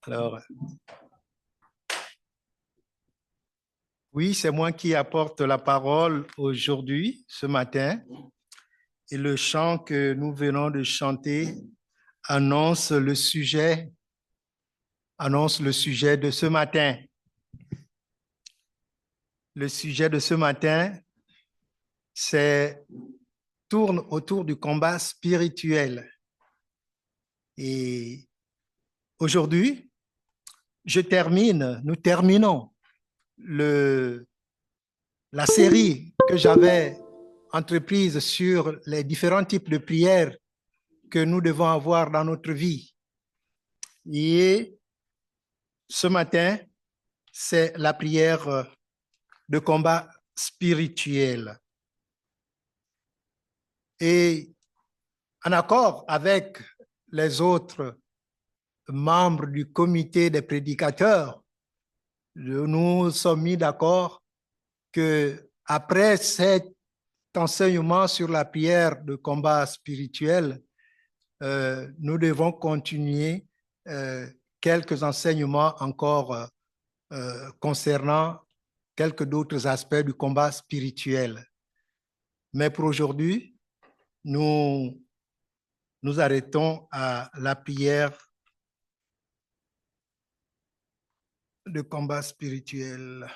Alors, oui, c'est moi qui apporte la parole aujourd'hui, ce matin. Et le chant que nous venons de chanter annonce le sujet de ce matin. Le sujet de ce matin, tourne autour du combat spirituel. Et aujourd'hui, nous terminons la série que j'avais entreprise sur les différents types de prières que nous devons avoir dans notre vie. Et ce matin, c'est la prière de combat spirituel. Et en accord avec les autres membres du comité des prédicateurs, nous sommes mis d'accord que après cet enseignement sur la prière de combat spirituel, nous devons continuer quelques enseignements encore concernant quelques d'autres aspects du combat spirituel. Mais pour aujourd'hui, nous arrêtons à la prière de combat spirituel.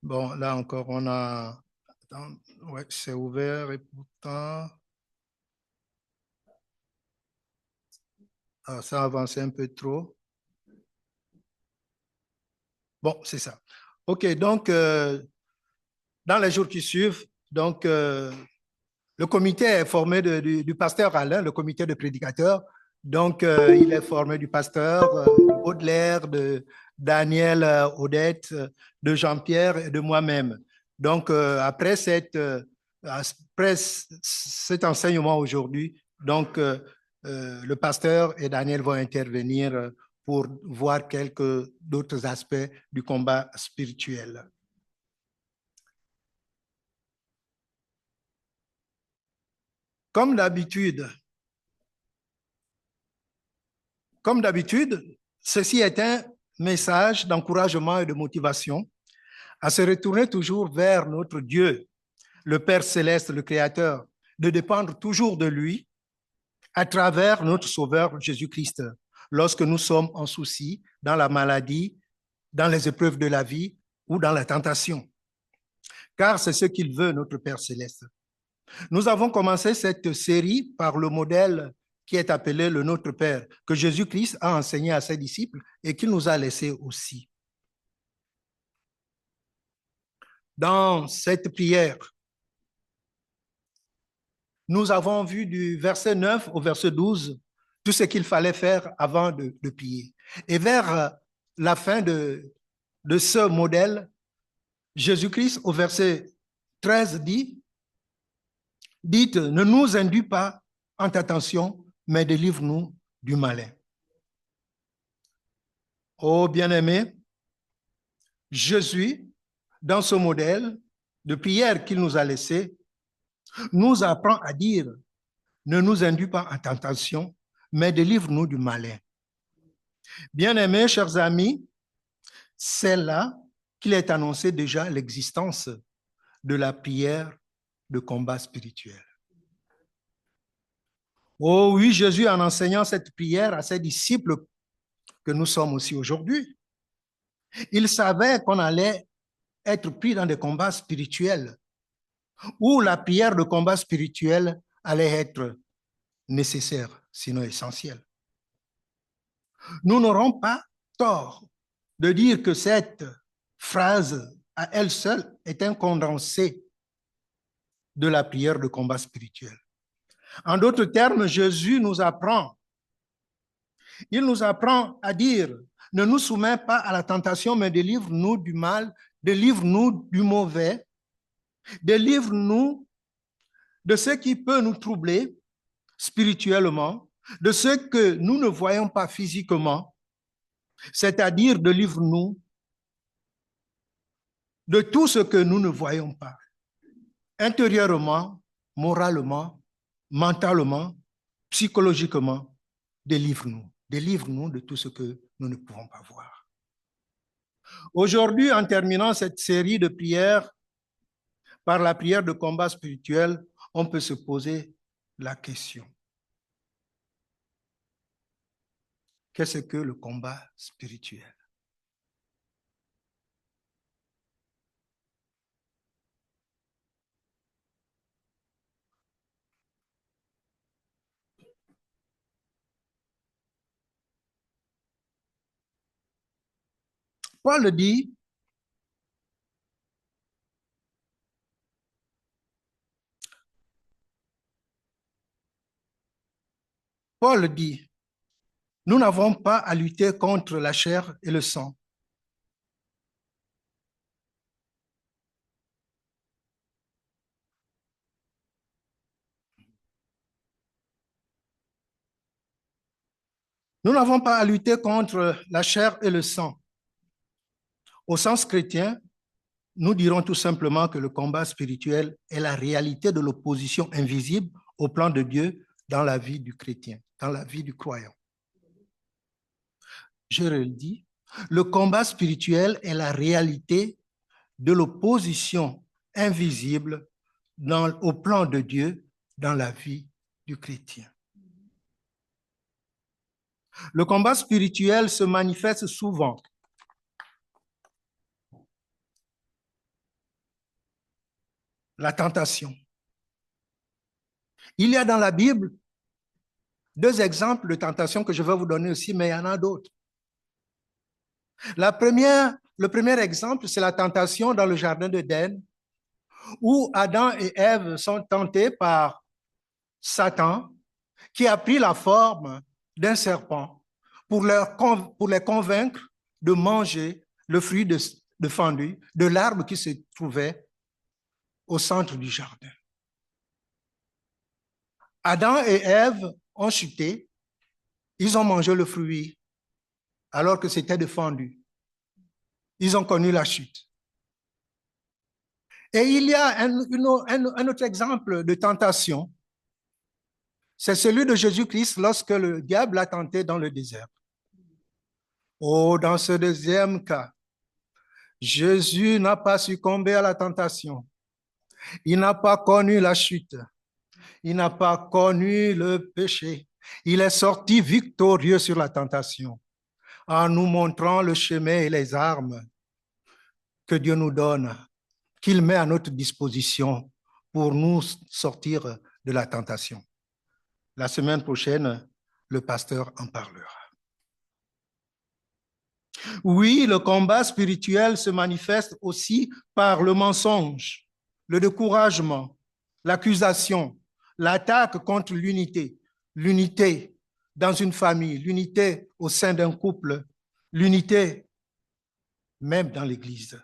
Bon, là encore, on a... Ouais, c'est ouvert et pourtant... Ah, ça a avancé un peu trop. Bon, c'est ça. OK, donc, dans les jours qui suivent, donc, le comité est formé du pasteur Alain, le comité de prédicateurs. Donc, il est formé du pasteur Baudelaire, de Daniel Odette, de Jean-Pierre et de moi-même. Donc, après cet enseignement aujourd'hui, donc, le pasteur et Daniel vont intervenir pour voir quelques d'autres aspects du combat spirituel. Comme d'habitude, ceci est un message d'encouragement et de motivation à se retourner toujours vers notre Dieu, le Père céleste, le Créateur, de dépendre toujours de lui à travers notre Sauveur Jésus-Christ, lorsque nous sommes en souci, dans la maladie, dans les épreuves de la vie ou dans la tentation. Car c'est ce qu'il veut, notre Père céleste. Nous avons commencé cette série par le modèle qui est appelé le Notre Père, que Jésus-Christ a enseigné à ses disciples et qu'il nous a laissé aussi. Dans cette prière, nous avons vu du verset 9 au verset 12 tout ce qu'il fallait faire avant de prier. Et vers la fin de ce modèle, Jésus-Christ, au verset 13, dit, « Dites, ne nous induis pas en tentation, mais délivre-nous du malin. » Oh bien-aimé, Jésus, dans ce modèle de prière qu'il nous a laissé, nous apprend à dire, ne nous induis pas en tentation, mais délivre-nous du malin. Bien-aimés, chers amis, c'est là qu'il est annoncé déjà l'existence de la prière de combat spirituel. Oh oui, Jésus, en enseignant cette prière à ses disciples que nous sommes aussi aujourd'hui, il savait qu'on allait être pris dans des combats spirituels où la prière de combat spirituel allait être nécessaire, sinon essentielle. Nous n'aurons pas tort de dire que cette phrase à elle seule est un condensé de la prière de combat spirituel. En d'autres termes, Jésus nous apprend, il nous apprend à dire, ne nous soumets pas à la tentation, mais délivre-nous du mal, délivre-nous du mauvais, délivre-nous de ce qui peut nous troubler spirituellement, de ce que nous ne voyons pas physiquement, c'est-à-dire délivre-nous de tout ce que nous ne voyons pas, intérieurement, moralement, mentalement, psychologiquement. Délivre-nous. Délivre-nous de tout ce que nous ne pouvons pas voir. Aujourd'hui, en terminant cette série de prières, par la prière de combat spirituel, on peut se poser la question. Qu'est-ce que le combat spirituel? Paul dit, nous n'avons pas à lutter contre la chair et le sang. Nous n'avons pas à lutter contre la chair et le sang. Au sens chrétien, nous dirons tout simplement que le combat spirituel est la réalité de l'opposition invisible au plan de Dieu dans la vie du chrétien, dans la vie du croyant. Je le dis, le combat spirituel est la réalité de l'opposition invisible au plan de Dieu dans la vie du chrétien. Le combat spirituel se manifeste souvent la tentation. Il y a dans la Bible 2 exemples de tentation que je vais vous donner aussi, mais il y en a d'autres. Le premier exemple, c'est la tentation dans le jardin d'Éden, où Adam et Ève sont tentés par Satan, qui a pris la forme d'un serpent pour les convaincre de manger le fruit défendu de l'arbre qui se trouvait au centre du jardin. Adam et Ève ont chuté, ils ont mangé le fruit alors que c'était défendu. Ils ont connu la chute. Et il y a un autre exemple de tentation, c'est celui de Jésus-Christ lorsque le diable l'a tenté dans le désert. Oh, dans ce deuxième cas, Jésus n'a pas succombé à la tentation. Il n'a pas connu la chute. Il n'a pas connu le péché. Il est sorti victorieux sur la tentation en nous montrant le chemin et les armes que Dieu nous donne, qu'il met à notre disposition pour nous sortir de la tentation. La semaine prochaine, le pasteur en parlera. Oui, le combat spirituel se manifeste aussi par le mensonge, le découragement, l'accusation, l'attaque contre l'unité, l'unité dans une famille, l'unité au sein d'un couple, l'unité même dans l'Église,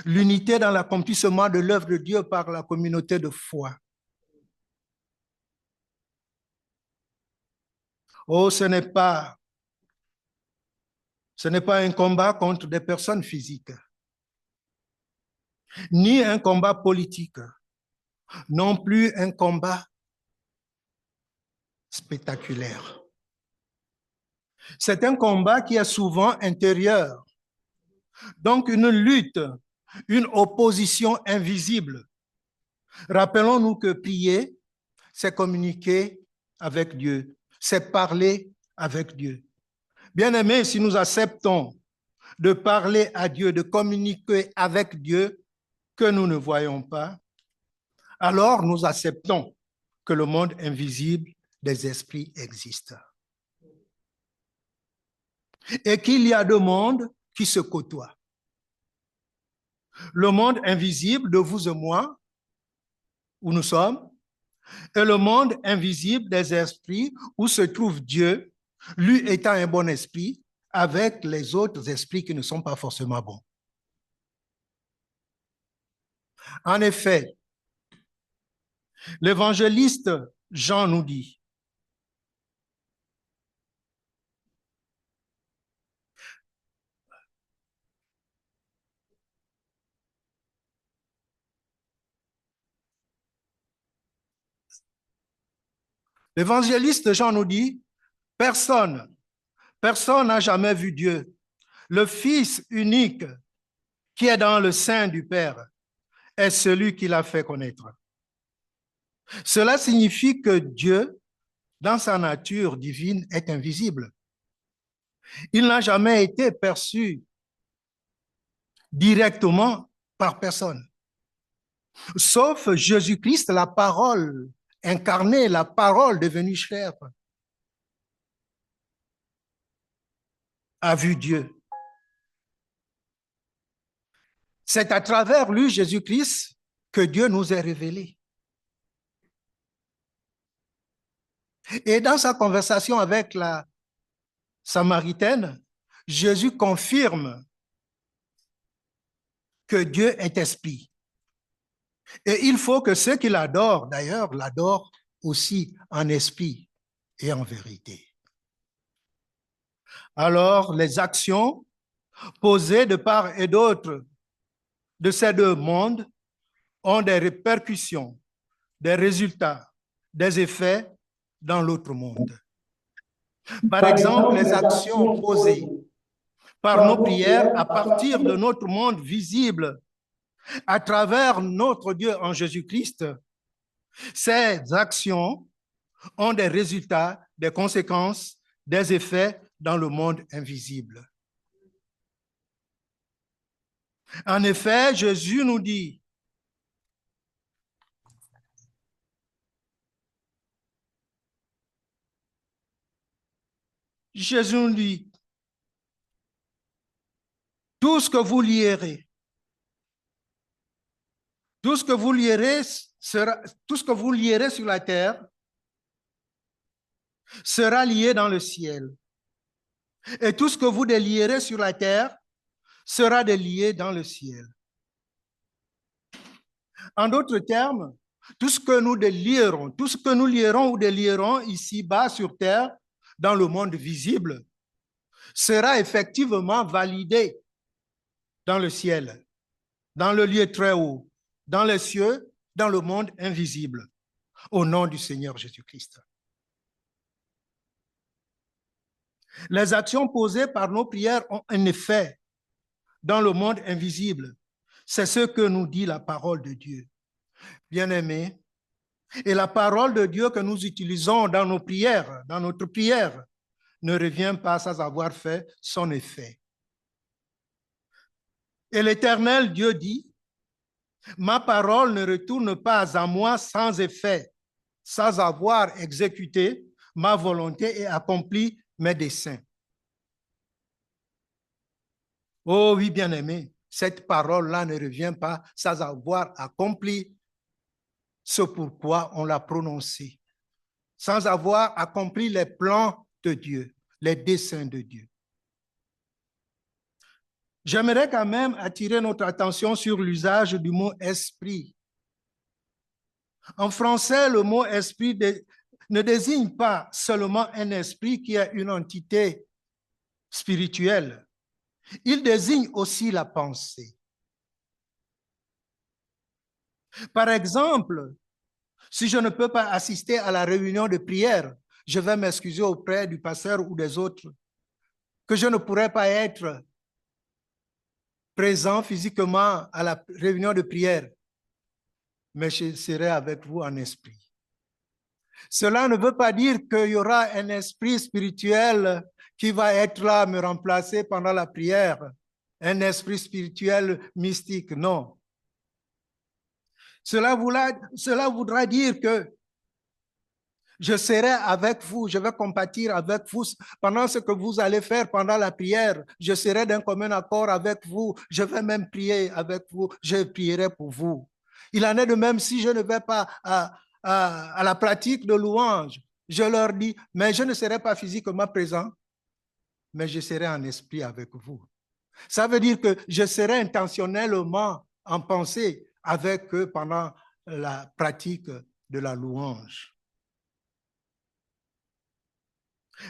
l'unité dans l'accomplissement de l'œuvre de Dieu par la communauté de foi. Oh, ce n'est pas un combat contre des personnes physiques, ni un combat politique, non plus un combat spectaculaire. C'est un combat qui est souvent intérieur. Donc une lutte, une opposition invisible. Rappelons-nous que prier, c'est communiquer avec Dieu, c'est parler avec Dieu. Bien-aimés, si nous acceptons de parler à Dieu, de communiquer avec Dieu que nous ne voyons pas, alors nous acceptons que le monde invisible des esprits existe. Et qu'il y a 2 mondes qui se côtoient. Le monde invisible de vous et moi, où nous sommes, et le monde invisible des esprits, où se trouve Dieu, lui étant un bon esprit, avec les autres esprits qui ne sont pas forcément bons. En effet, l'évangéliste Jean nous dit, L'évangéliste Jean nous dit, personne n'a jamais vu Dieu. Le Fils unique qui est dans le sein du Père est celui qui l'a fait connaître. Cela signifie que Dieu, dans sa nature divine, est invisible. Il n'a jamais été perçu directement par personne, sauf Jésus-Christ, la parole incarnée, la parole devenue chair, a vu Dieu. C'est à travers lui, Jésus-Christ, que Dieu nous est révélé. Et dans sa conversation avec la Samaritaine, Jésus confirme que Dieu est esprit. Et il faut que ceux qui l'adorent, d'ailleurs, l'adorent aussi en esprit et en vérité. Alors, les actions posées de part et d'autre de ces deux mondes ont des répercussions, des résultats, des effets dans l'autre monde. Par exemple, les actions posées par nos prières à partir de notre monde visible à travers notre Dieu en Jésus-Christ, ces actions ont des résultats, des conséquences, des effets dans le monde invisible. En effet, Jésus nous dit, tout ce que vous lierez, tout ce que vous lierez sur la terre sera lié dans le ciel. Et tout ce que vous délierez sur la terre sera délié dans le ciel. En d'autres termes, tout ce que nous délierons, tout ce que nous lierons ou délierons ici-bas sur terre, dans le monde visible, sera effectivement validé dans le ciel, dans le lieu très haut, dans les cieux, dans le monde invisible, au nom du Seigneur Jésus-Christ. Les actions posées par nos prières ont un effet dans le monde invisible. C'est ce que nous dit la parole de Dieu. Bien-aimés, et la parole de Dieu que nous utilisons dans nos prières, dans notre prière, ne revient pas sans avoir fait son effet. Et l'Éternel Dieu dit, ma parole ne retourne pas à moi sans effet, sans avoir exécuté ma volonté et accompli mes desseins. Oh oui, bien-aimé, cette parole-là ne revient pas sans avoir accompli ce pourquoi on l'a prononcée, sans avoir accompli les plans de Dieu, les desseins de Dieu. J'aimerais quand même attirer notre attention sur l'usage du mot esprit. En français, le mot esprit ne désigne pas seulement un esprit qui est une entité spirituelle. Il désigne aussi la pensée. Par exemple, si je ne peux pas assister à la réunion de prière, je vais m'excuser auprès du pasteur ou des autres, que je ne pourrais pas être présent physiquement à la réunion de prière, mais je serai avec vous en esprit. Cela ne veut pas dire qu'il y aura un esprit spirituel qui va être là, me remplacer pendant la prière, un esprit spirituel mystique, non. Cela voudra dire que je serai avec vous, je vais compatir avec vous pendant ce que vous allez faire pendant la prière. Je serai d'un commun accord avec vous, je vais même prier avec vous, je prierai pour vous. Il en est de même si je ne vais pas à la pratique de louange. Je leur dis, mais je ne serai pas physiquement présent, mais je serai en esprit avec vous. Ça veut dire que je serai intentionnellement en pensée avec eux pendant la pratique de la louange.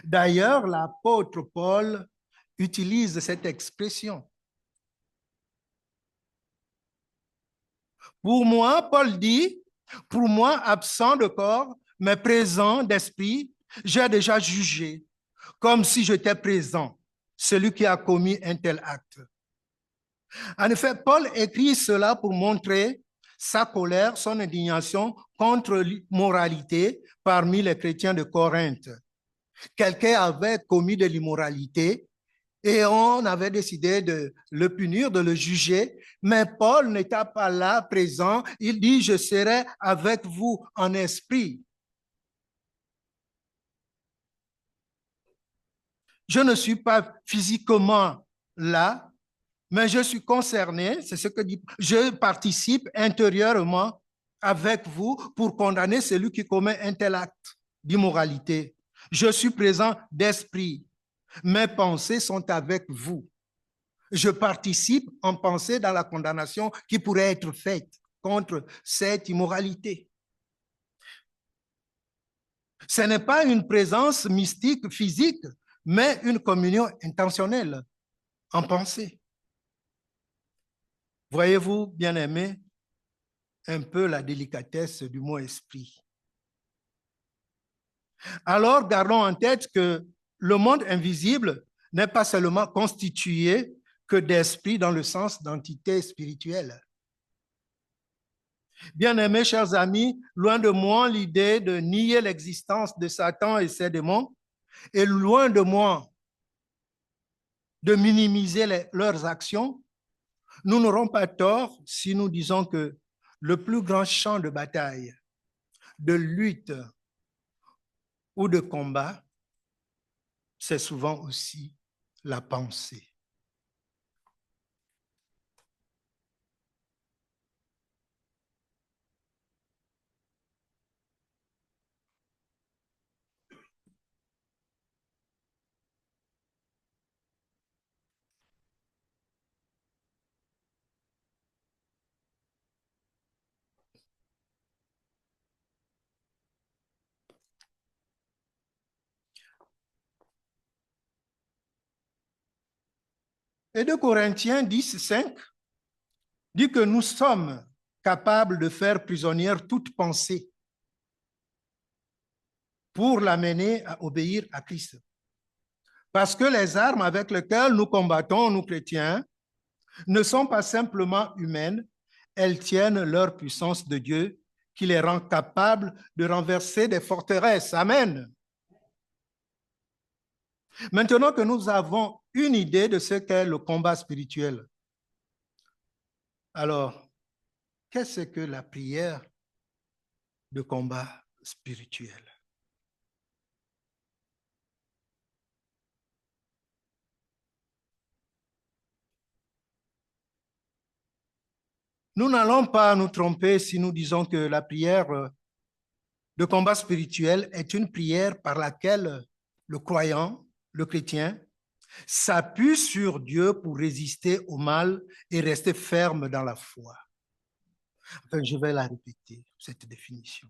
D'ailleurs, l'apôtre Paul utilise cette expression. Pour moi, Paul dit, pour moi, absent de corps, mais présent d'esprit, j'ai déjà jugé, comme si j'étais présent, celui qui a commis un tel acte. En effet, Paul écrit cela pour montrer sa colère, son indignation contre l'immoralité parmi les chrétiens de Corinthe. Quelqu'un avait commis de l'immoralité et on avait décidé de le punir, de le juger, mais Paul n'était pas là présent. Il dit, je serai avec vous en esprit. Je ne suis pas physiquement là, mais je suis concerné, c'est ce que dit, je participe intérieurement avec vous pour condamner celui qui commet un tel acte d'immoralité. Je suis présent d'esprit. Mes pensées sont avec vous. Je participe en pensée dans la condamnation qui pourrait être faite contre cette immoralité. Ce n'est pas une présence mystique, physique, mais une communion intentionnelle en pensée. Voyez-vous, bien-aimés, un peu la délicatesse du mot esprit. Alors, gardons en tête que le monde invisible n'est pas seulement constitué que d'esprit dans le sens d'entité spirituelle. Bien-aimés, chers amis, loin de moi l'idée de nier l'existence de Satan et ses démons, et loin de moi de minimiser leurs actions, nous n'aurons pas tort si nous disons que le plus grand champ de bataille, de lutte ou de combat, c'est souvent aussi la pensée. Et 2 Corinthiens 10, 5 dit que nous sommes capables de faire prisonnière toute pensée pour l'amener à obéir à Christ. Parce que les armes avec lesquelles nous combattons, nous chrétiens, ne sont pas simplement humaines, elles tiennent leur puissance de Dieu qui les rend capables de renverser des forteresses. Amen. Maintenant que nous avons une idée de ce qu'est le combat spirituel, alors, qu'est-ce que la prière de combat spirituel? Nous n'allons pas nous tromper si nous disons que la prière de combat spirituel est une prière par laquelle le croyant, le chrétien, s'appuie sur Dieu pour résister au mal et rester ferme dans la foi. Enfin, je vais la répéter, cette définition.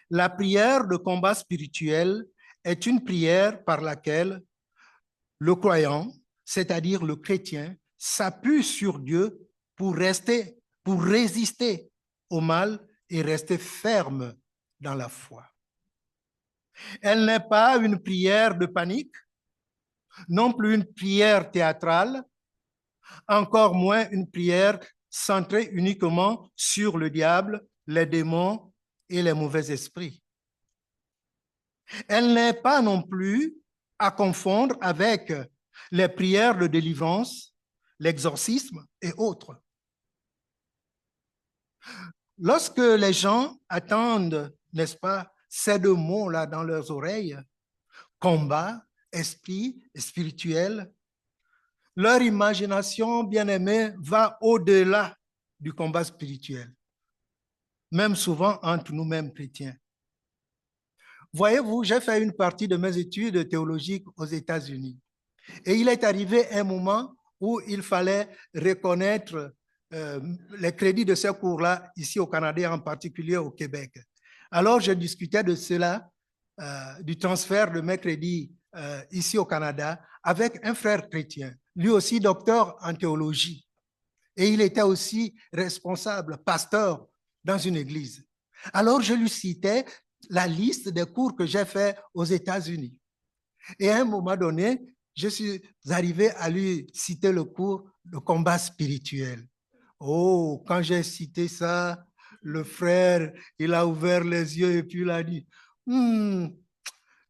La prière de combat spirituel est une prière par laquelle le croyant, c'est-à-dire le chrétien, s'appuie sur Dieu pour résister au mal et rester ferme dans la foi. Elle n'est pas une prière de panique, non plus une prière théâtrale, encore moins une prière centrée uniquement sur le diable, les démons et les mauvais esprits. Elle n'est pas non plus à confondre avec les prières de délivrance, l'exorcisme et autres. Lorsque les gens attendent, n'est-ce pas, ces deux mots-là dans leurs oreilles, combat, esprit, spirituel, leur imagination, bien-aimée, va au-delà du combat spirituel, même souvent entre nous-mêmes chrétiens. Voyez-vous, j'ai fait une partie de mes études théologiques aux États-Unis et il est arrivé un moment où il fallait reconnaître les crédits de ces cours-là ici au Canada, en particulier au Québec. Alors, je discutais de cela, du transfert de mes crédits ici au Canada avec un frère chrétien, lui aussi docteur en théologie. Et il était aussi responsable, pasteur dans une église. Alors, je lui citais la liste des cours que j'ai fait aux États-Unis. Et à un moment donné, je suis arrivé à lui citer le cours de combat spirituel. Oh, quand j'ai cité ça, le frère, il a ouvert les yeux et puis il a dit,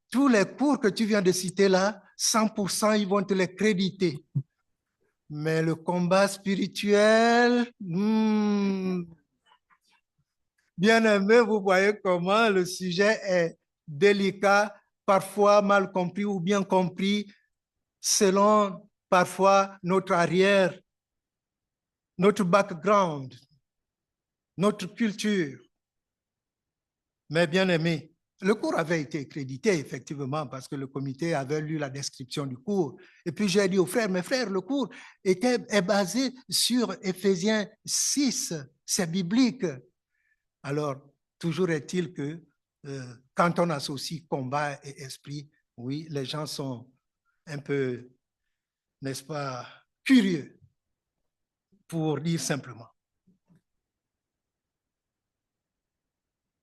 tous les cours que tu viens de citer là, 100%, ils vont te les créditer. Mais le combat spirituel, bien aimé, vous voyez comment le sujet est délicat, parfois mal compris ou bien compris, selon parfois notre arrière, notre background, notre culture. Mais bien aimé, le cours avait été crédité effectivement parce que le comité avait lu la description du cours. Et puis j'ai dit aux frères, mes frères, le cours est basé sur Éphésiens 6, c'est biblique. Alors, toujours est-il que quand on associe combat et esprit, oui, les gens sont un peu, n'est-ce pas, curieux, pour dire simplement.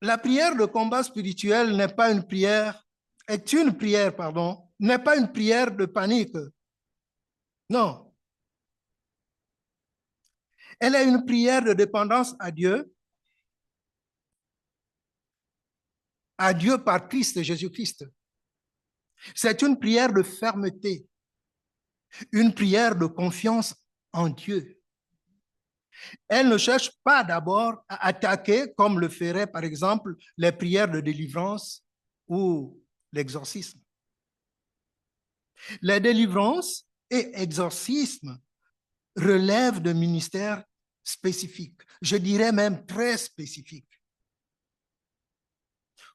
La prière de combat spirituel n'est pas une prière, n'est pas une prière de panique. Non. Elle est une prière de dépendance à Dieu par Christ, Jésus-Christ. C'est une prière de fermeté, une prière de confiance en Dieu. Elle ne cherche pas d'abord à attaquer, comme le feraient par exemple les prières de délivrance ou l'exorcisme. Les délivrances et exorcismes relèvent de ministères spécifiques, je dirais même très spécifiques,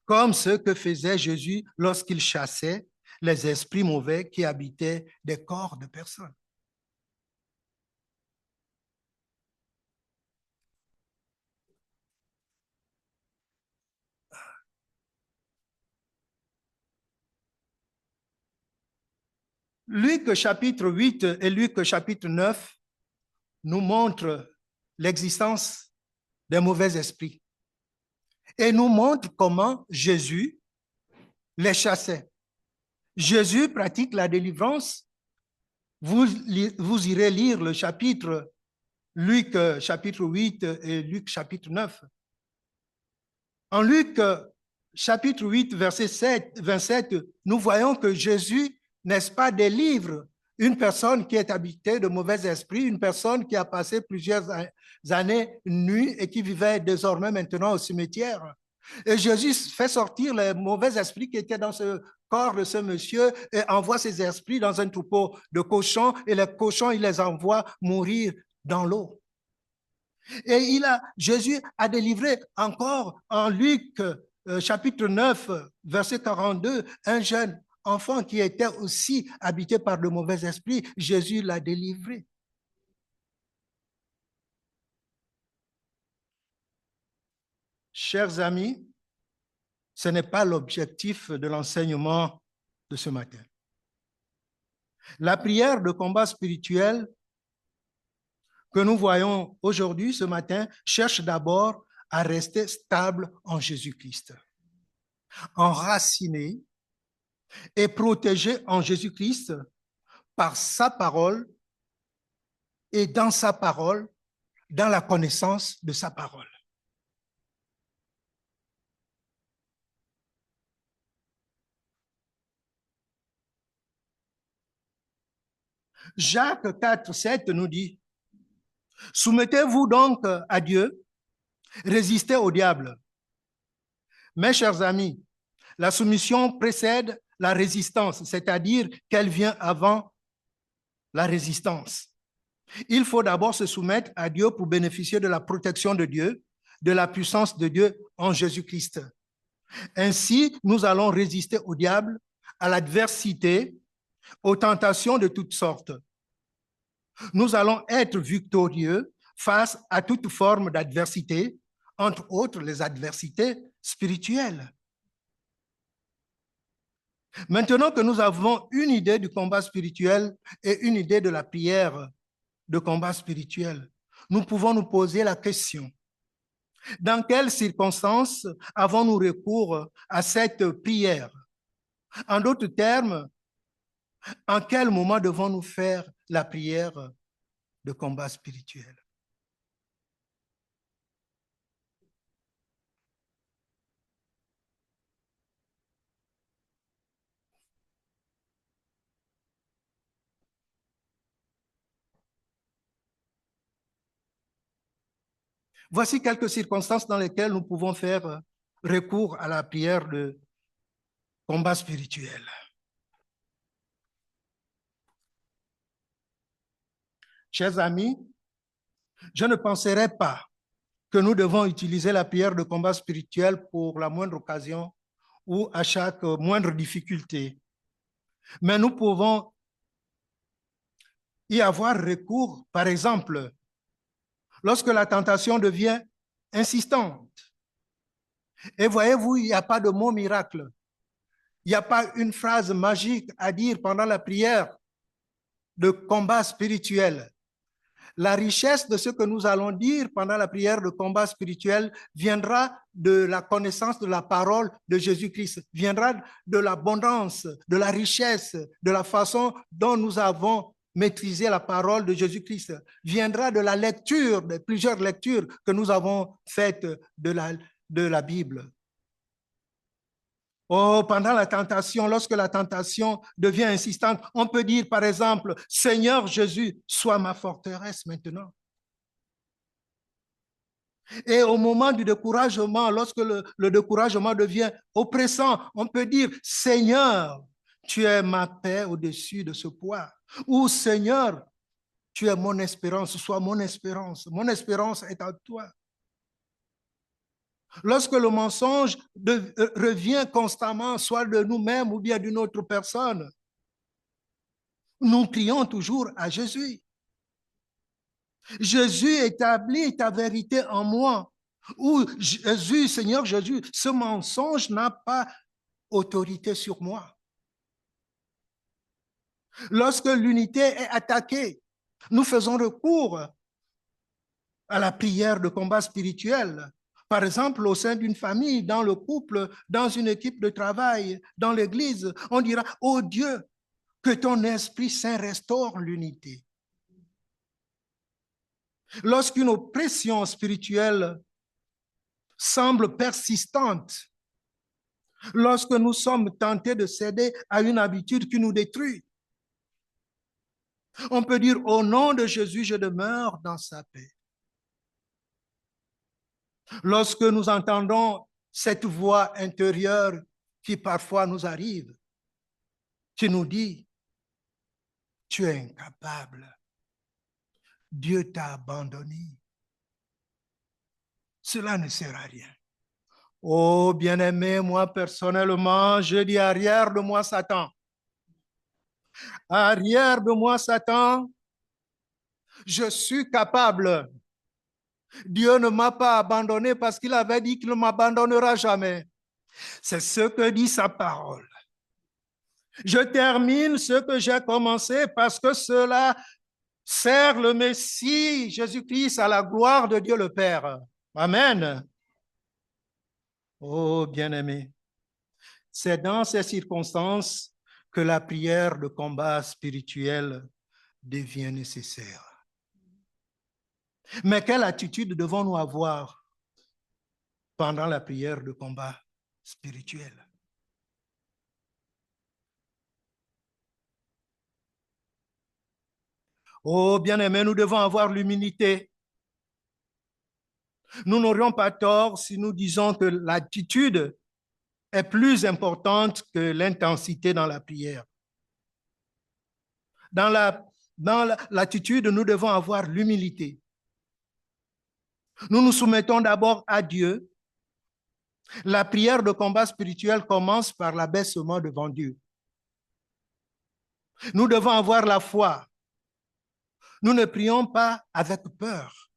comme ce que faisait Jésus lorsqu'il chassait les esprits mauvais qui habitaient des corps de personnes. Luc chapitre 8 et Luc chapitre 9 nous montrent l'existence des mauvais esprits et nous montrent comment Jésus les chassait. Jésus pratique la délivrance. Vous irez lire le chapitre, Luc chapitre 8 et Luc chapitre 9. En Luc chapitre 8, verset 27, nous voyons que Jésus, n'est-ce pas, délivre une personne qui est habitée de mauvais esprits, une personne qui a passé plusieurs années nues et qui vivait désormais maintenant au cimetière. Et Jésus fait sortir les mauvais esprits qui étaient dans ce corps de ce monsieur et envoie ces esprits dans un troupeau de cochons et les cochons, il les envoie mourir dans l'eau. Et Jésus a délivré encore en Luc chapitre 9, verset 42, un jeune enfant qui était aussi habité par de mauvais esprits. Jésus l'a délivré. Chers amis, ce n'est pas l'objectif de l'enseignement de ce matin. La prière de combat spirituel que nous voyons aujourd'hui, ce matin, cherche d'abord à rester stable en Jésus-Christ, enraciné et protégé en Jésus-Christ par sa parole et dans sa parole, dans la connaissance de sa parole. Jacques 4, 7 nous dit, « Soumettez-vous donc à Dieu, résistez au diable. » Mes chers amis, la soumission précède la résistance, c'est-à-dire qu'elle vient avant la résistance. Il faut d'abord se soumettre à Dieu pour bénéficier de la protection de Dieu, de la puissance de Dieu en Jésus-Christ. Ainsi, nous allons résister au diable, à l'adversité, aux tentations de toutes sortes. Nous allons être victorieux face à toute forme d'adversité, entre autres les adversités spirituelles. Maintenant que nous avons une idée du combat spirituel et une idée de la prière de combat spirituel, nous pouvons nous poser la question, Dans quelles circonstances avons-nous recours à cette prière? En d'autres termes, en quel moment devons-nous faire la prière de combat spirituel? Voici quelques circonstances dans lesquelles nous pouvons faire recours à la prière de combat spirituel. Chers amis, je ne penserais pas que nous devons utiliser la prière de combat spirituel pour la moindre occasion ou à chaque moindre difficulté. Mais nous pouvons y avoir recours, par exemple, lorsque la tentation devient insistante. Et voyez-vous, il n'y a pas de mot miracle. Il n'y a pas une phrase magique à dire pendant la prière de combat spirituel. La richesse de ce que nous allons dire pendant la prière de combat spirituel viendra de la connaissance de la parole de Jésus-Christ, viendra de l'abondance, de la richesse, de la façon dont nous avons maîtrisé la parole de Jésus-Christ, viendra de la lecture, de plusieurs lectures que nous avons faites de la Bible. Oh, pendant la tentation, lorsque la tentation devient insistante, on peut dire par exemple, Seigneur Jésus, sois ma forteresse maintenant. Et au moment du découragement, lorsque le découragement devient oppressant, on peut dire, Seigneur, tu es ma paix au-dessus de ce poids. Ou Seigneur, tu es mon espérance, sois mon espérance. Mon espérance est en toi. Lorsque le mensonge revient constamment, soit de nous-mêmes ou bien d'une autre personne, nous crions toujours à Jésus. Jésus établit ta vérité en moi. Ou Jésus, Seigneur Jésus, ce mensonge n'a pas autorité sur moi. Lorsque l'unité est attaquée, nous faisons recours à la prière de combat spirituel. Par exemple, au sein d'une famille, dans le couple, dans une équipe de travail, dans l'église, on dira, oh Dieu, que ton Esprit Saint restaure l'unité. Lorsqu'une oppression spirituelle semble persistante, lorsque nous sommes tentés de céder à une habitude qui nous détruit, on peut dire, au nom de Jésus, je demeure dans sa paix. Lorsque nous entendons cette voix intérieure qui parfois nous arrive, qui nous dit, tu es incapable, Dieu t'a abandonné, cela ne sert à rien. Oh, bien-aimé, moi personnellement, je dis arrière de moi Satan. Arrière de moi Satan, je suis capable. Dieu ne m'a pas abandonné parce qu'il avait dit qu'il ne m'abandonnera jamais. C'est ce que dit sa parole. Je termine ce que j'ai commencé parce que cela sert le Messie, Jésus-Christ, à la gloire de Dieu le Père. Amen. Oh, bien-aimé, c'est dans ces circonstances que la prière de combat spirituel devient nécessaire. Mais quelle attitude devons-nous avoir pendant la prière de combat spirituel? Oh, bien-aimé, nous devons avoir l'humilité. Nous n'aurions pas tort si nous disons que l'attitude est plus importante que l'intensité dans la prière. Dans l'attitude, nous devons avoir l'humilité. Nous nous soumettons d'abord à Dieu. La prière de combat spirituel commence par l'abaissement devant Dieu. Nous devons avoir la foi. Nous ne prions pas avec peur.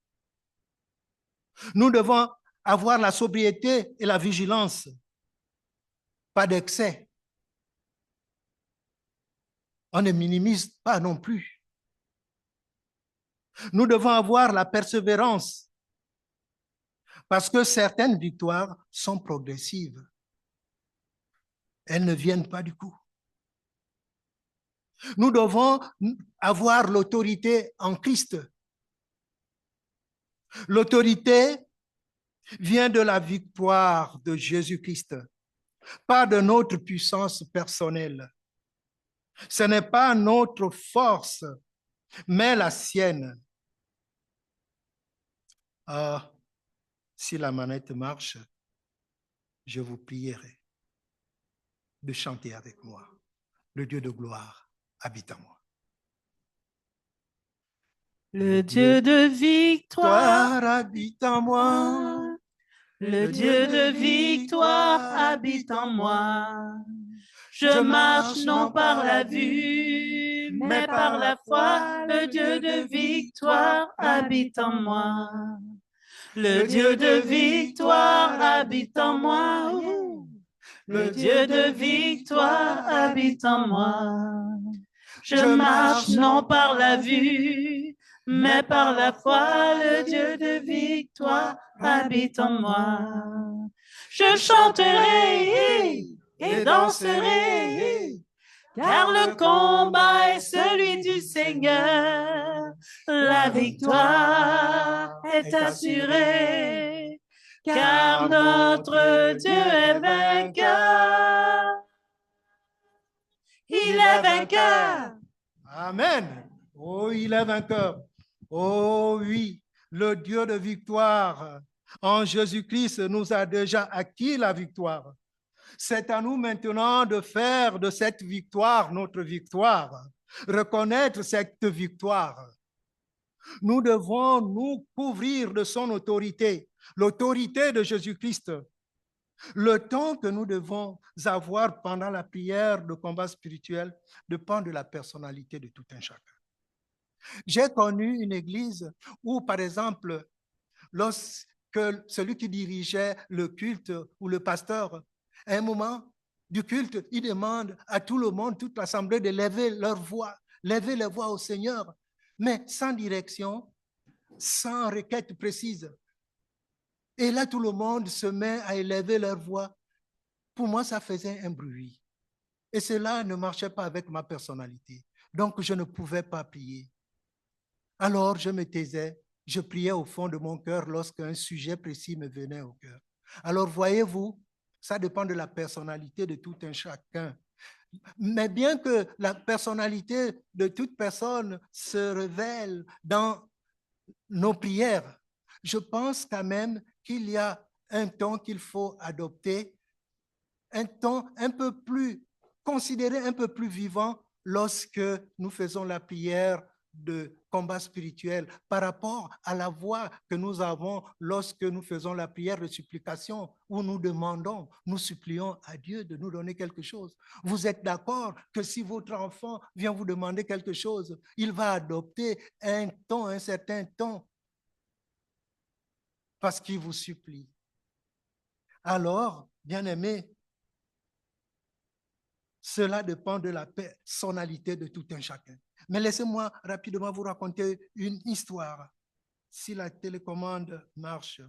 Nous devons avoir la sobriété et la vigilance. Pas d'excès. On ne minimise pas non plus. Nous devons avoir la persévérance. Parce que certaines victoires sont progressives. Elles ne viennent pas du coup. Nous devons avoir l'autorité en Christ. L'autorité vient de la victoire de Jésus-Christ, pas de notre puissance personnelle. Ce n'est pas notre force, mais la sienne. Ah, si la manette marche, je vous prierai de chanter avec moi. Le Dieu de gloire habite en moi. Le Dieu de victoire habite en moi. Le Dieu de victoire habite en moi. Je marche non par la vue, mais par la foi. Le Dieu de victoire habite en moi. Le Dieu de victoire habite en moi. Le Dieu de victoire habite en moi. Je marche non par la vue, mais par la foi. Le Dieu de victoire habite en moi. Je chanterai et danserai, car le combat est celui du Seigneur. La victoire est assurée, car notre Dieu est vainqueur. Il est vainqueur. Amen. Oh, il est vainqueur. Oh oui, le Dieu de victoire en Jésus-Christ nous a déjà acquis la victoire. C'est à nous maintenant de faire de cette victoire notre victoire, reconnaître cette victoire. Nous devons nous couvrir de son autorité, l'autorité de Jésus-Christ. Le temps que nous devons avoir pendant la prière de combat spirituel dépend de la personnalité de tout un chacun. J'ai connu une église où, par exemple, lorsque celui qui dirigeait le culte ou le pasteur, à un moment du culte, il demande à tout le monde, toute l'assemblée, de lever leur voix, lever les voix au Seigneur, mais sans direction, sans requête précise. Et là, tout le monde se met à élever leur voix. Pour moi, ça faisait un bruit. Et cela ne marchait pas avec ma personnalité. Donc, je ne pouvais pas prier. Alors, je me taisais, je priais au fond de mon cœur lorsqu'un sujet précis me venait au cœur. Alors, voyez-vous, ça dépend de la personnalité de tout un chacun. Mais bien que la personnalité de toute personne se révèle dans nos prières, je pense quand même qu'il y a un ton qu'il faut adopter, un ton un peu plus considéré, un peu plus vivant lorsque nous faisons la prière de combat spirituel par rapport à la voix que nous avons lorsque nous faisons la prière de supplication où nous demandons, nous supplions à Dieu de nous donner quelque chose. Vous êtes d'accord que si votre enfant vient vous demander quelque chose, il va adopter un ton, un certain ton parce qu'il vous supplie. Alors, bien-aimés, cela dépend de la personnalité de tout un chacun. Mais laissez-moi rapidement vous raconter une histoire, si la télécommande marche.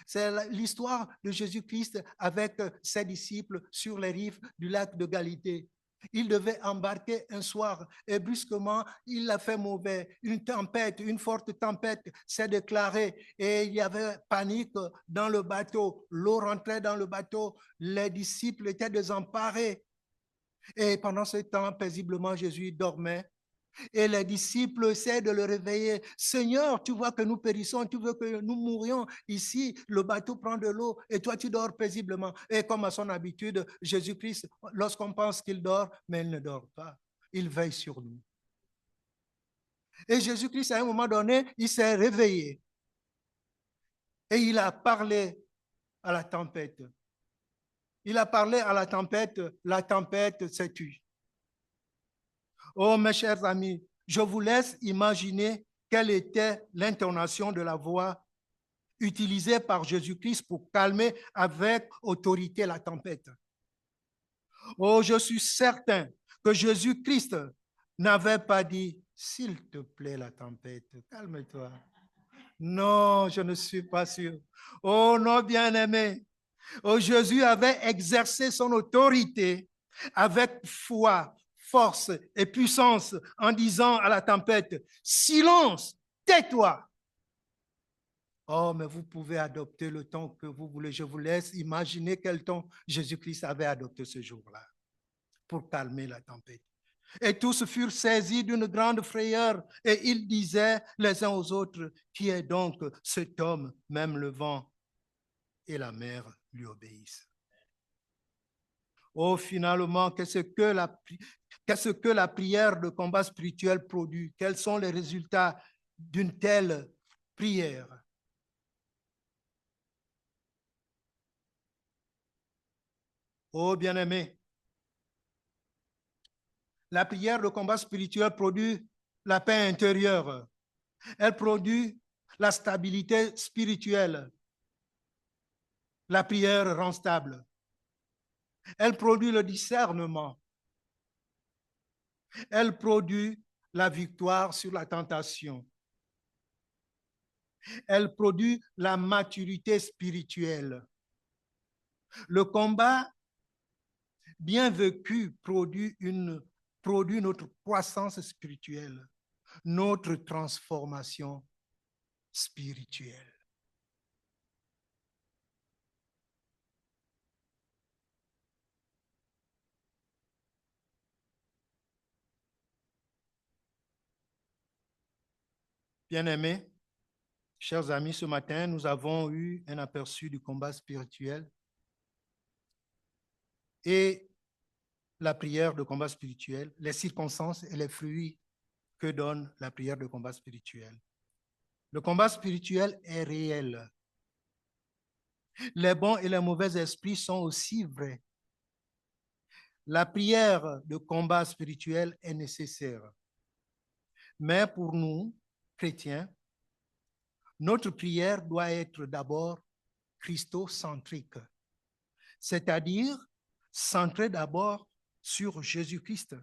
C'est l'histoire de Jésus-Christ avec ses disciples sur les rives du lac de Galilée. Il devait embarquer un soir et brusquement, il a fait mauvais. Une tempête, une forte tempête s'est déclarée et il y avait panique dans le bateau. L'eau rentrait dans le bateau. Les disciples étaient désemparés. Et pendant ce temps, paisiblement, Jésus dormait. Et les disciples essaient de le réveiller. Seigneur, tu vois que nous périssons, tu veux que nous mourions ici, le bateau prend de l'eau et toi tu dors paisiblement. Et comme à son habitude, Jésus-Christ, lorsqu'on pense qu'il dort, mais il ne dort pas. Il veille sur nous. Et Jésus-Christ, à un moment donné, il s'est réveillé. Et il a parlé à la tempête. Il a parlé à la tempête s'est tue. Oh, mes chers amis, je vous laisse imaginer quelle était l'intonation de la voix utilisée par Jésus-Christ pour calmer avec autorité la tempête. Oh, je suis certain que Jésus-Christ n'avait pas dit, s'il te plaît, la tempête, calme-toi. Non, je ne suis pas sûr. Oh non, bien-aimé. Oh, Jésus avait exercé son autorité avec foi, force et puissance en disant à la tempête, silence, tais-toi. Oh, mais vous pouvez adopter le ton que vous voulez. Je vous laisse imaginer quel ton Jésus-Christ avait adopté ce jour-là pour calmer la tempête. Et tous furent saisis d'une grande frayeur et ils disaient les uns aux autres, qui est donc cet homme, même le vent et la mer lui obéissent. Oh, finalement, qu'est-ce que la prière de combat spirituel produit? Quels sont les résultats d'une telle prière? Oh, bien-aimé, la prière de combat spirituel produit la paix intérieure. Elle produit la stabilité spirituelle. La prière rend stable. Elle produit le discernement. Elle produit la victoire sur la tentation. Elle produit la maturité spirituelle. Le combat bien vécu produit notre croissance spirituelle, notre transformation spirituelle. Bien-aimés, chers amis, ce matin, nous avons eu un aperçu du combat spirituel et la prière de combat spirituel, les circonstances et les fruits que donne la prière de combat spirituel. Le combat spirituel est réel. Les bons et les mauvais esprits sont aussi vrais. La prière de combat spirituel est nécessaire. Mais pour nous, chrétiens, notre prière doit être d'abord christocentrique, c'est-à-dire centrée d'abord sur Jésus-Christ,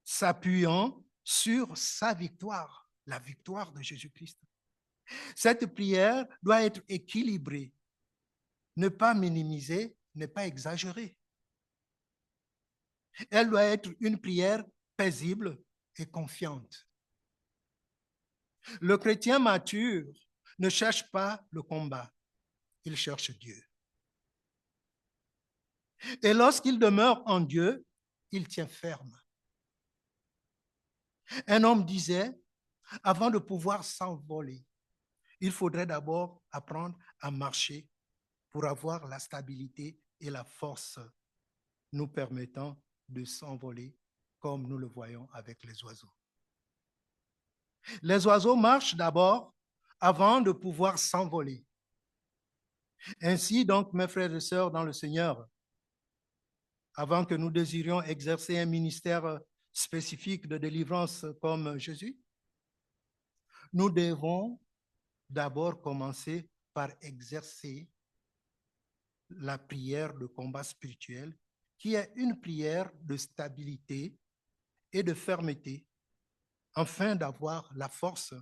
s'appuyant sur sa victoire, la victoire de Jésus-Christ. Cette prière doit être équilibrée, ne pas minimiser, ne pas exagérer. Elle doit être une prière paisible et confiante. Le chrétien mature ne cherche pas le combat, il cherche Dieu. Et lorsqu'il demeure en Dieu, il tient ferme. Un homme disait, avant de pouvoir s'envoler, il faudrait d'abord apprendre à marcher pour avoir la stabilité et la force nous permettant de s'envoler comme nous le voyons avec les oiseaux. Les oiseaux marchent d'abord avant de pouvoir s'envoler. Ainsi donc, mes frères et sœurs dans le Seigneur, avant que nous désirions exercer un ministère spécifique de délivrance comme Jésus, nous devons d'abord commencer par exercer la prière de combat spirituel, qui est une prière de stabilité et de fermeté, afin d'avoir la force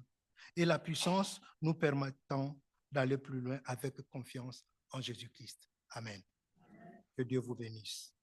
et la puissance nous permettant d'aller plus loin avec confiance en Jésus-Christ. Amen. Que Dieu vous bénisse.